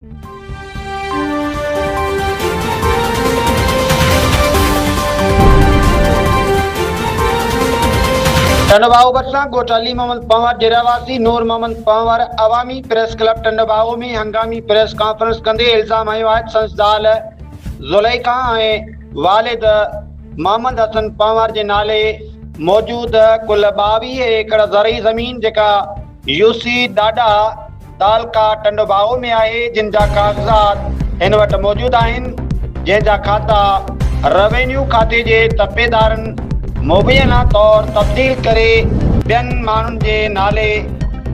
टंडबाऊ बटला गोटाली मोहम्मद पंवर डेरावासी नूर मोहम्मद पंवर अवामी press club टंडबाऊ में हंगामी प्रेस कॉन्फ्रेंस कंदे इल्जाम आयो है संसदाल जुलैका वालिद मोहम्मद हसन पंवर के नाले मौजूद कुल 22 एकड़ ज़रई ज़मीन जेका यूसी डाडा तालका टंडबाऊ में है जिनजा कागजात इन वट मौजूद आहिनि जंहिंजा खाता रेवेन्यू खाते जे तपेदारन मुबैना तौर तब्दील करे बियन मानुन जे नाले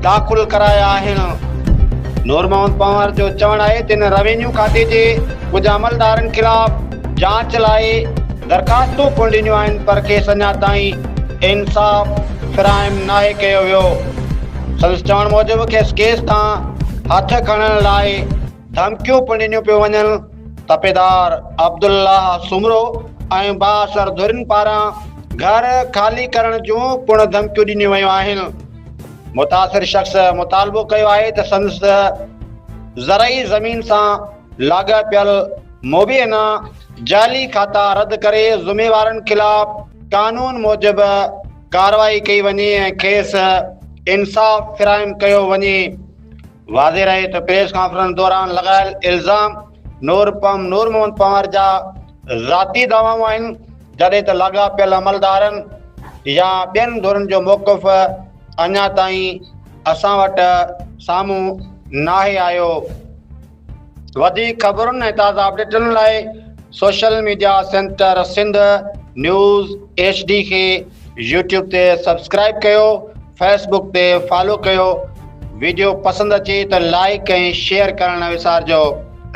दाखिल कराया आहिनि। नूर मोहम्मद पंवर जो चवण है तिन रेवेन्यू खाते जे कुछ अमलदारन खिलाफ जांच लाए दरखास्तों ॾिनियूं आहिनि पर केस अञा ताईं इंसाफ फ़राहम नाहे कयो वियो। संदसि चवण मूजिबि खेसि केस तां हथ खणण लाइ धमकियूं ॾिनियूं पियूं वञनि। तपेदार अब्दुल्ला सुमरो ऐं बाअसर धुरिन पारां घर खाली करण जूं पिण धमकियूं ॾिनियूं वयूं आहिनि। मुतासिर शख़्स मुतालबो कयो आहे त संदसि ज़रई ज़मीन सां लाॻापियल मुबैना जाली खाता रद्द करे ज़िम्मेवारनि खिलाफ कानून मूजिबि कार्रवाई कई वञे ऐं खेसि इंसाफ फ़राहम कयो वञे। वाज़े रहे त प्रेस कॉन्फ्रेंस दौरान लॻायल इल्ज़ाम नूर मोहम्मद पंवर जा ज़ाती दावाऊं आहिनि जॾहिं त लाॻापियल अमलदारनि या ॿियनि धुरनि जो मौक़िफ़ अञा ताईं असां वटि साम्हूं नाहे आयो। वधीक ख़बरुनि ऐं ताज़ा अपडेटनि लाइ social media centre Sindh news HD खे यूट्यूब ते सब्सक्राइब कयो, फेसबुक ते फॉलो कयो। वीडियो पसंदि अचे त लाइक ऐं शेयर करणु न विसारिजो।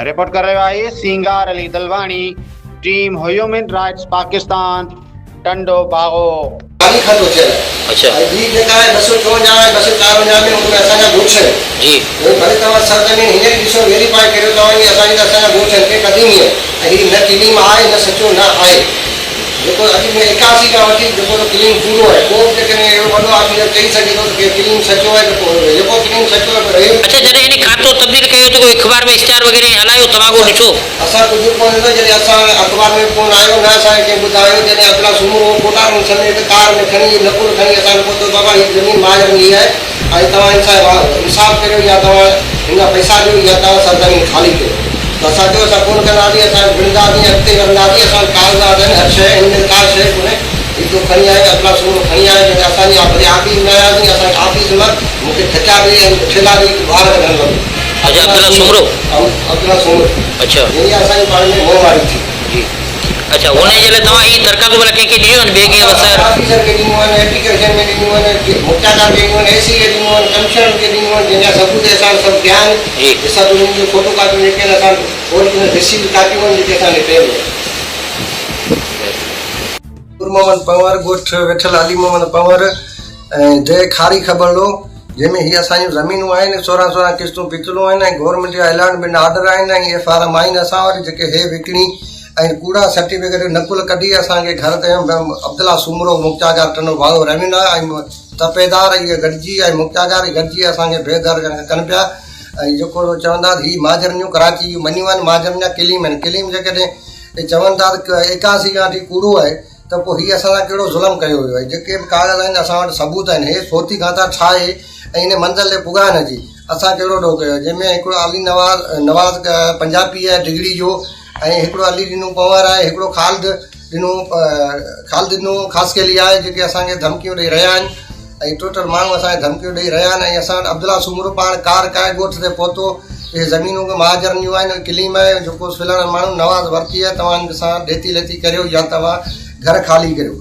रिपोर्ट कर रहियो आहे Singar Ali Dalwani, team human rights Pakistan, टंडबाऊ। खाली खत होते हैं। अच्छा। अभी देखा है 254 है 254 में उनमें असांजा घुस है। जी। वो भले तवा सरजमीन हिने दिसो वेरीफाई करियो तवा ये असांजा असांजा घुस है के कदी नहीं है। ही न क्लीम आए न सचो न आए। जेको अभी में 81 का वठी जेको तो क्लीम पूरो है को जेकने एड़ो वडो आदमी कही सके तो के क्लीम सचो है तो जेको क्लीम सचो है रहे। अच्छा जरे इने खातो तब्दील कयो तो अखबार में स्टार वगैरह हलायो तमागो ॾिठो असा कुछ कोन न जने असा अखबार में कोन आयो ना असा के बुधायो जने अपना सुमरो कोटा में समेत कार में खणी नकुल खणी असा को तो बाबा ये जमीन माजर नहीं है आई तवा इंसाफ करियो या तवा इन पैसा दियो या तवा सरजमीन खाली करियो। तो असा जो असा कोन करना दी असा बिंदा दी अते करना दी असा कागजात है हर शय इन कार शय कोने ये तो खणी आए अपना सुमरो खणी आए जने असा जी अपने आप ही नया दी असा ऑफिस में मुके ठका भी ठेला भी बाहर करन लगे। अच्छा अब्दुल्ला सुमरो अच्छा ये असा पानी में वो मारी थी जी। अच्छा ओने जले तवा ई दरखास्त वाला के दियो न बेगे वसर ऑफिसर के दिनो ने एप्लीकेशन में दिनो ने मुख्तादार के दिनो ने एसी के दिनो ने कमिश्नर के दिनो ने जेना सबूत ऐसा सब ध्यान जी ऐसा तो उनकी फोटो कॉपी लेके ना ओरिजिनल रिसीव कॉपी वन जेके साने पे नूर मोहम्मद पंवर गोठ वेठल अली मोहम्मद पंवर जे खारी खबर लो जंहिंमें हीअ असांजूं ज़मीनूं आहिनि 16 किस्तूं पितलूं आहिनि ऐं गवर्नमेंट जा ऐलान बिन ऑर्डर आहिनि ऐं FRM आहिनि असां वटि जेके हे विकिणी ऐं कूड़ा सर्टिफिकेट नकुल कढी असांखे घर ते अब्दुल्ला सुमरो मुख्तागार टंडबाऊ रवीना ऐं तपेदार इहे गॾिजी ऐं मुख्तागार गॾिजी असांखे बेदर कनि पिया ऐं जेको चवंदा हीअ माजरन जूं कराची जूं मञियूं आहिनि माजरन जा क्लीम आहिनि क्लीम जेकॾहिं चवनि था त 81 खां वठी कूड़ो आहे त पोइ हीअ असां सां कहिड़ो ज़ुल्म कयो वियो आहे। जेके बि कागज़ आहिनि असां वटि सबूत आहिनि हे सोती खाता ठाहे ऐं इन मंज़िल ते पुॻाइण जी असां कहिड़ो ॾोह कयो जंहिंमें हिकिड़ो अली नवाज़ पंजाबी आहे डिग्री जो ऐं हिकिड़ो अली ॾिनो पंवर आहे हिकिड़ो ख़ालिद ॾिनो ख़ासि केली आहे जेके असांखे धमकियूं ॾेई रहिया आहिनि ऐं टोटल माण्हू असांखे धमकियूं ॾेई रहिया आहिनि ऐं असां वटि अब्दुल्ला सुमरो पाण कार काए ॻोठ ते पहुतो इहे ज़मीनूं महाजरनि जूं आहिनि क्लीम आहे जेको फिलहाल माण्हू नवाज़ वरिती आहे तव्हां सां ॾेती लेती करियो या तव्हां घर खाली करियो।